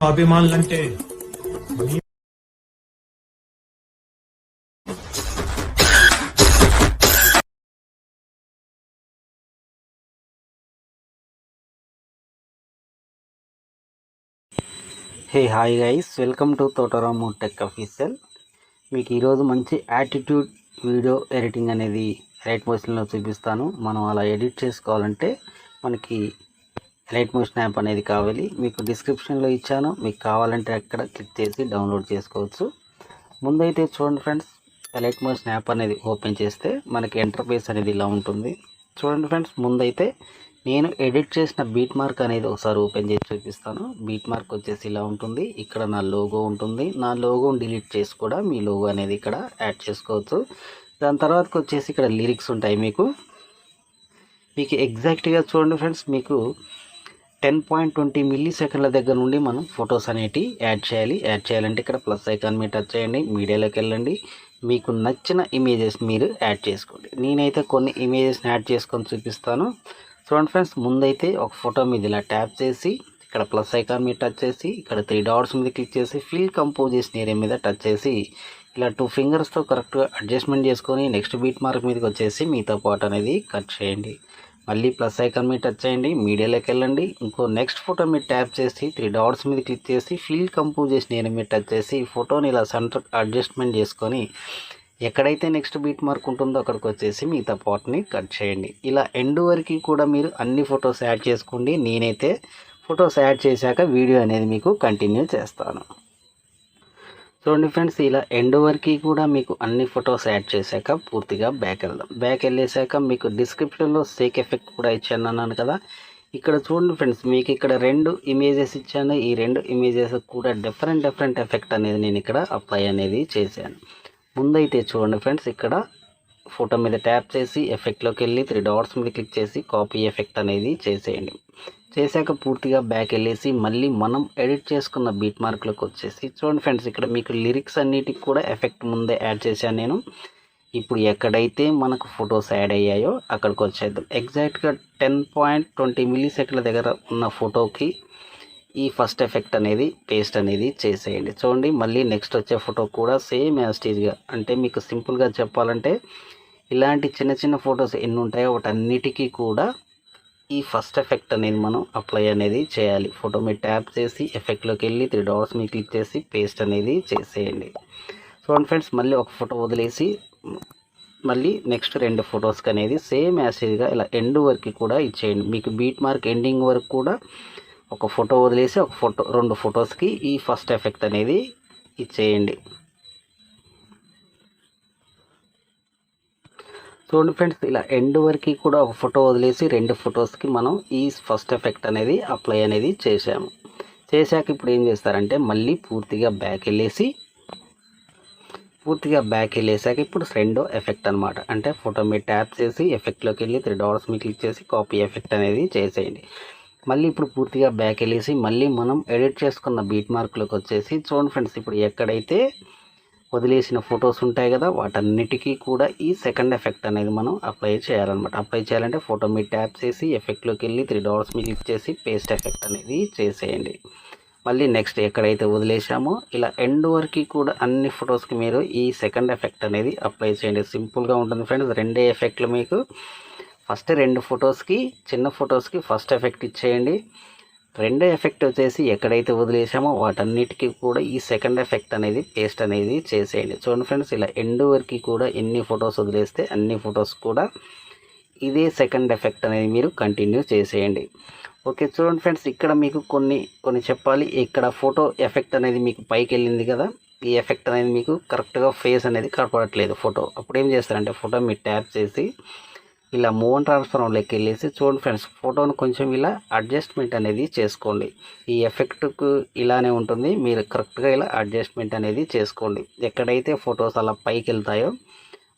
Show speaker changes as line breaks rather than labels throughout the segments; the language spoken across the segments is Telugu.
అభిమానులంటే
hey hi guys, welcome to Ramu tech official. మీకు ఈరోజు మంచి యాటిట్యూడ్ వీడియో ఎడిటింగ్ అనేది ఎలైట్ మోషన్లో చూపిస్తాను. మనం అలా ఎడిట్ చేసుకోవాలంటే మనకి ఎలైట్ మోషన్ యాప్ అనేది కావాలి. మీకు డిస్క్రిప్షన్లో ఇచ్చాను, మీకు కావాలంటే అక్కడ క్లిక్ చేసి డౌన్లోడ్ చేసుకోవచ్చు. ముందైతే చూడండి ఫ్రెండ్స్, ఎలైట్ మోషన్ యాప్ అనేది ఓపెన్ చేస్తే మనకి ఇంటర్ఫేస్ అనేది ఇలా ఉంటుంది. చూడండి ఫ్రెండ్స్, ముందైతే నేను ఎడిట్ చేసిన బీట్ మార్క్ అనేది ఒకసారి ఓపెన్ చేసి చూపిస్తాను. బీట్ మార్క్ వచ్చేసి ఇలా ఉంటుంది. ఇక్కడ నా లోగో ఉంటుంది. నా లోగోని డిలీట్ చేసి కూడా మీ లోగో అనేది ఇక్కడ యాడ్ చేసుకోవచ్చు. దాని తర్వాతకి వచ్చేసి ఇక్కడ లిరిక్స్ ఉంటాయి. మీకు ఎగ్జాక్ట్గా చూడండి ఫ్రెండ్స్, మీకు 10.20 మిల్లీ సెకండ్ల దగ్గర నుండి మనం ఫొటోస్ అనేవి యాడ్ చేయాలంటే ఇక్కడ ప్లస్ ఐకాన్ మీద టచ్ చేయండి, మీడియాలోకి వెళ్ళండి. మీకు నచ్చిన ఇమేజెస్ మీరు యాడ్ చేసుకోండి. నేనైతే కొన్ని ఇమేజెస్ని యాడ్ చేసుకొని చూపిస్తాను. చూడండి ఫ్రెండ్స్, ముందైతే ఒక ఫోటో మీద ఇలా ట్యాప్ చేసి ఇక్కడ ప్లస్ ఐకాన్ మీద టచ్ చేసి ఇక్కడ 3 డాట్స్ మీద క్లిక్ చేసి ఫిల్ కంపోజిషన్ ఏరియా మీద టచ్ చేసి ఇలా 2 ఫింగర్స్తో కరెక్ట్గా అడ్జస్ట్మెంట్ చేసుకొని నెక్స్ట్ బీట్ మార్క్ మీదకి వచ్చేసి మీతో పాటు అనేది కట్ చేయండి. మళ్ళీ ప్లస్ ఐకాన్ మీద టచ్ చేయండి, మీడియాలోకి వెళ్ళండి. ఇంకో నెక్స్ట్ ఫోటో మీద ట్యాప్ చేసి 3 డాట్స్ మీద క్లిక్ చేసి ఫిల్ కంపోజిషన్ ఏరియా మీద టచ్ చేసి ఫోటోని ఇలా సెంటర్ అడ్జస్ట్మెంట్ చేసుకొని ఎక్కడైతే నెక్స్ట్ బీట్ మార్క్ ఉంటుందో అక్కడికి వచ్చేసి మిగతా పార్ట్ని కట్ చేయండి. ఇలా ఎండ్ వరకు కూడా మీరు అన్ని ఫొటోస్ యాడ్ చేసుకోండి. నేనైతే ఫొటోస్ యాడ్ చేశాక వీడియో అనేది మీకు కంటిన్యూ చేస్తాను. చూడండి ఫ్రెండ్స్, ఇలా ఎండ్ వరకు కూడా మీకు అన్ని ఫొటోస్ యాడ్ చేశాక పూర్తిగా బ్యాక్ వెళ్దాం. బ్యాక్ వెళ్ళేసాక మీకు డిస్క్రిప్షన్లో సేక్ ఎఫెక్ట్ కూడా ఇచ్చాను అన్నాను కదా. ఇక్కడ చూడండి ఫ్రెండ్స్, మీకు ఇక్కడ 2 ఇమేజెస్ ఇచ్చాను. ఈ 2 ఇమేజెస్ కూడా డిఫరెంట్ ఎఫెక్ట్ అనేది నేను ఇక్కడ అప్లై అనేది చేశాను. ముందైతే చూడండి ఫ్రెండ్స్, ఇక్కడ ఫోటో మీద ట్యాప్ చేసి ఎఫెక్ట్లోకి వెళ్ళి 3 డాట్స్ మీద క్లిక్ చేసి కాపీ ఎఫెక్ట్ అనేది చేసేయండి. చేశాక పూర్తిగా బ్యాక్ వెళ్ళేసి మళ్ళీ మనం ఎడిట్ చేసుకున్న బీట్ మార్క్లోకి వచ్చేసి చూడండి ఫ్రెండ్స్, ఇక్కడ మీకు లిరిక్స్ అన్నిటికి కూడా ఎఫెక్ట్ ముందే యాడ్ చేశాను నేను. ఇప్పుడు ఎక్కడైతే మనకు ఫొటోస్ యాడ్ అయ్యాయో అక్కడికి వచ్చేద్దాం. ఎగ్జాక్ట్గా 10.20 మిల్లీ సెకండ్ల దగ్గర ఉన్న ఫోటోకి ఈ ఫస్ట్ ఎఫెక్ట్ అనేది పేస్ట్ అనేది చేసేయండి. చూడండి, మళ్ళీ నెక్స్ట్ వచ్చే ఫోటో కూడా సేమ్ యాస్టీజ్గా, అంటే మీకు సింపుల్గా చెప్పాలంటే ఇలాంటి చిన్న ఫొటోస్ ఎన్ని ఉంటాయో వాటన్నిటికీ కూడా ఈ ఫస్ట్ ఎఫెక్ట్ అనేది మనం అప్లై అనేది చేయాలి. ఫోటో మీద ట్యాప్ చేసి ఎఫెక్ట్లోకి వెళ్ళి 3 డాట్స్ మీద క్లిక్ చేసి పేస్ట్ అనేది చేసేయండి. చూడండి ఫ్రెండ్స్, మళ్ళీ ఒక ఫోటో వదిలేసి మళ్ళీ నెక్స్ట్ 2 ఫొటోస్కి అనేది సేమ్ యాస్టీజ్గా ఇలా ఎండ్ వరకు కూడా ఇచ్చేయండి. మీకు బీట్ మార్క్ ఎండింగ్ వరకు కూడా ఒక ఫోటో వదిలేసి ఒక ఫోటో 2 ఫొటోస్కి ఈ ఫస్ట్ ఎఫెక్ట్ అనేది ఇచ్చేయండి. చూడండి ఫ్రెండ్స్, ఇలా ఎండ్ వరకు కూడా ఒక ఫోటో వదిలేసి 2 ఫొటోస్కి మనం ఈ ఫస్ట్ ఎఫెక్ట్ అనేది అప్లై అనేది చేశాము. చేశాక ఇప్పుడు ఏం చేస్తారంటే మళ్ళీ పూర్తిగా బ్యాక్ వెళ్ళేసాక ఇప్పుడు 2వ ఎఫెక్ట్ అనమాట. అంటే ఫోటో మీద ట్యాప్ చేసి ఎఫెక్ట్లోకి వెళ్ళి 3 డాట్స్ మీద క్లిక్ చేసి కాపీ ఎఫెక్ట్ అనేది చేసేయండి. మళ్ళీ ఇప్పుడు పూర్తిగా బ్యాక్ వెళ్ళేసి మళ్ళీ మనం ఎడిట్ చేసుకున్న బీట్ మార్క్లోకి వచ్చేసి చూడండి ఫ్రెండ్స్, ఇప్పుడు ఎక్కడైతే వదిలేసిన ఫొటోస్ ఉంటాయి కదా వాటన్నిటికీ కూడా ఈ సెకండ్ ఎఫెక్ట్ అనేది మనం అప్లై చేయాలన్నమాట. అప్లై చేయాలంటే ఫోటో మీద ట్యాప్ చేసి ఎఫెక్ట్లోకి వెళ్ళి 3 డాట్స్ మీద క్లిక్ చేసి పేస్ట్ ఎఫెక్ట్ అనేది చేసేయండి. మళ్ళీ నెక్స్ట్ ఎక్కడైతే వదిలేసామో ఇలా ఎండ్ వరకు కూడా అన్ని ఫొటోస్కి మీరు ఈ సెకండ్ ఎఫెక్ట్ అనేది అప్లై చేయండి. సింపుల్గా ఉంటుంది ఫ్రెండ్స్. 2 ఎఫెక్ట్లు మీకు ఫస్ట్ 2 ఫొటోస్కి చిన్న ఫొటోస్కి ఫస్ట్ ఎఫెక్ట్ ఇచ్చేయండి. 2వ ఎఫెక్ట్ వచ్చేసి ఎక్కడైతే వదిలేసామో వాటన్నిటికీ కూడా ఈ సెకండ్ ఎఫెక్ట్ అనేది పేస్ట్ అనేది చేసేయండి. చూడండి ఫ్రెండ్స్, ఇలా ఎండ్ వరకు కూడా ఎన్ని ఫొటోస్ వదిలేస్తే అన్ని ఫొటోస్ కూడా ఇదే సెకండ్ ఎఫెక్ట్ అనేది మీరు కంటిన్యూ చేసేయండి. ఓకే, చూడండి ఫ్రెండ్స్, ఇక్కడ మీకు కొన్ని చెప్పాలి. ఇక్కడ ఫోటో ఎఫెక్ట్ అనేది మీకు పైకి వెళ్ళింది కదా, ఈ ఎఫెక్ట్ అనేది మీకు కరెక్ట్గా ఫేస్ అనేది కనపడట్లేదు ఫోటో. అప్పుడు ఏం చేస్తారంటే ఫోటో మీరు ట్యాప్ చేసి ఇలా మూవ్ అండ్ ట్రాన్స్ఫార్మ్లోకి వెళ్ళేసి చూడండి ఫ్రెండ్స్, ఫోటోను కొంచెం ఇలా అడ్జస్ట్మెంట్ అనేది చేసుకోండి. ఈ ఎఫెక్ట్కు ఇలానే ఉంటుంది, మీరు కరెక్ట్గా ఇలా అడ్జస్ట్మెంట్ అనేది చేసుకోండి. ఎక్కడైతే ఫొటోస్ అలా పైకి వెళ్తాయో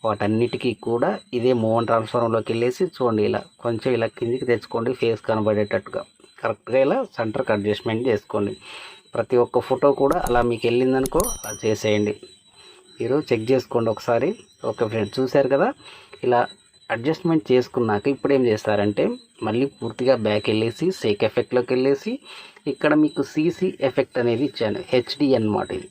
వాటన్నిటికీ కూడా ఇదే మూవ్ అండ్ ట్రాన్స్ఫార్మ్లోకి వెళ్ళేసి చూడండి, ఇలా కొంచెం ఇలా కిందికి తెచ్చుకోండి, ఫేస్ కనబడేటట్టుగా కరెక్ట్గా ఇలా సెంటర్కి అడ్జస్ట్మెంట్ చేసుకోండి. ప్రతి ఒక్క ఫోటో కూడా అలా మీకు వెళ్ళిందనుకో అలా చేసేయండి. మీరు చెక్ చేసుకోండి ఒకసారి. ఓకే ఫ్రెండ్స్, చూశారు కదా, ఇలా అడ్జస్ట్మెంట్ చేసుకున్నాక ఇప్పుడు ఏం చేస్తారంటే మళ్ళీ పూర్తిగా బ్యాక్ వెళ్ళేసి సేక్ ఎఫెక్ట్లోకి వెళ్ళేసి ఇక్కడ మీకు సీసీ ఎఫెక్ట్ అనేది ఇచ్చాను, హెచ్డి అన్నమాట ఇది.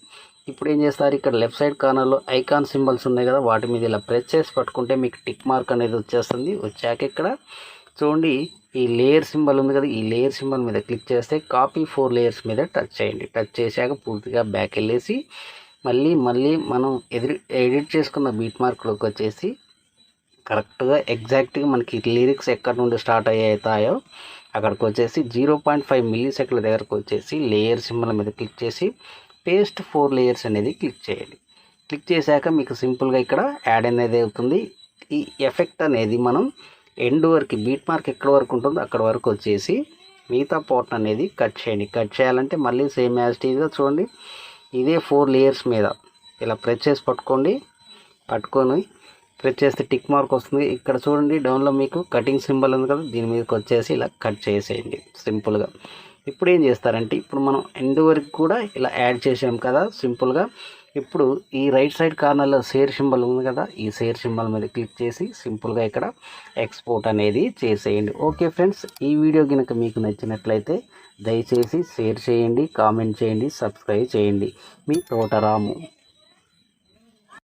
ఇప్పుడు ఏం చేస్తారు, ఇక్కడ లెఫ్ట్ సైడ్ కార్నర్లో ఐకాన్ సింబల్స్ ఉన్నాయి కదా, వాటి మీద ఇలా ప్రెస్ చేసి పట్టుకుంటే మీకు టిక్ మార్క్ అనేది వచ్చేస్తుంది. వచ్చాక ఇక్కడ చూడండి ఈ లేయర్ సింబల్ ఉంది కదా, ఈ లేయర్ సింబల్ మీద క్లిక్ చేస్తే కాపీ 4 లేయర్స్ మీద టచ్ చేయండి. టచ్ చేశాక పూర్తిగా బ్యాక్ వెళ్ళేసి మళ్ళీ మనం ఎడిట్ చేసుకున్న బీట్ మార్క్లోకి వచ్చేసి కరెక్ట్గా ఎగ్జాక్ట్గా మనకి లిరిక్స్ ఎక్కడి నుండి స్టార్ట్ అవుతాయో అక్కడికి వచ్చేసి 0.5 మిల్లీ సెకండ్ల దగ్గరకు వచ్చేసి లేయర్ సింబల్ మీద క్లిక్ చేసి పేస్ట్ 4 లేయర్స్ అనేది క్లిక్ చేయండి. క్లిక్ చేశాక మీకు సింపుల్గా ఇక్కడ యాడ్ అనేది అవుతుంది. ఈ ఎఫెక్ట్ అనేది మనం ఎండ్ వరకు బీట్ మార్క్ ఎక్కడ వరకు ఉంటుందో అక్కడ వరకు వచ్చేసి మిగతా పార్ట్ అనేది కట్ చేయండి. కట్ చేయాలంటే మళ్ళీ సేమ్ యాజ్ ఇట్ ఈజ్గా చూడండి ఇదే 4 లేయర్స్ మీద ఇలా ప్రెస్ చేసి పట్టుకొని ప్రెస్ చేస్తే టిక్ మార్క్ వస్తుంది. ఇక్కడ చూడండి డౌన్లో మీకు కటింగ్ సింబల్ ఉంది కదా, దీని మీదకి వచ్చేసి ఇలా కట్ చేసేయండి సింపుల్గా. ఇప్పుడు ఏం చేస్తారంటే ఇప్పుడు మనం ఎండ్ వరకు కూడా ఇలా యాడ్ చేసాం కదా సింపుల్గా. ఇప్పుడు ఈ రైట్ సైడ్ కార్నర్లో షేర్ సింబల్ ఉంది కదా, ఈ షేర్ సింబల్ మీద క్లిక్ చేసి సింపుల్గా ఇక్కడ ఎక్స్పోర్ట్ అనేది చేసేయండి. ఓకే ఫ్రెండ్స్, ఈ వీడియో కనుక మీకు నచ్చినట్లయితే దయచేసి షేర్ చేయండి, కామెంట్ చేయండి, సబ్స్క్రైబ్ చేయండి. మీ తోట రాము.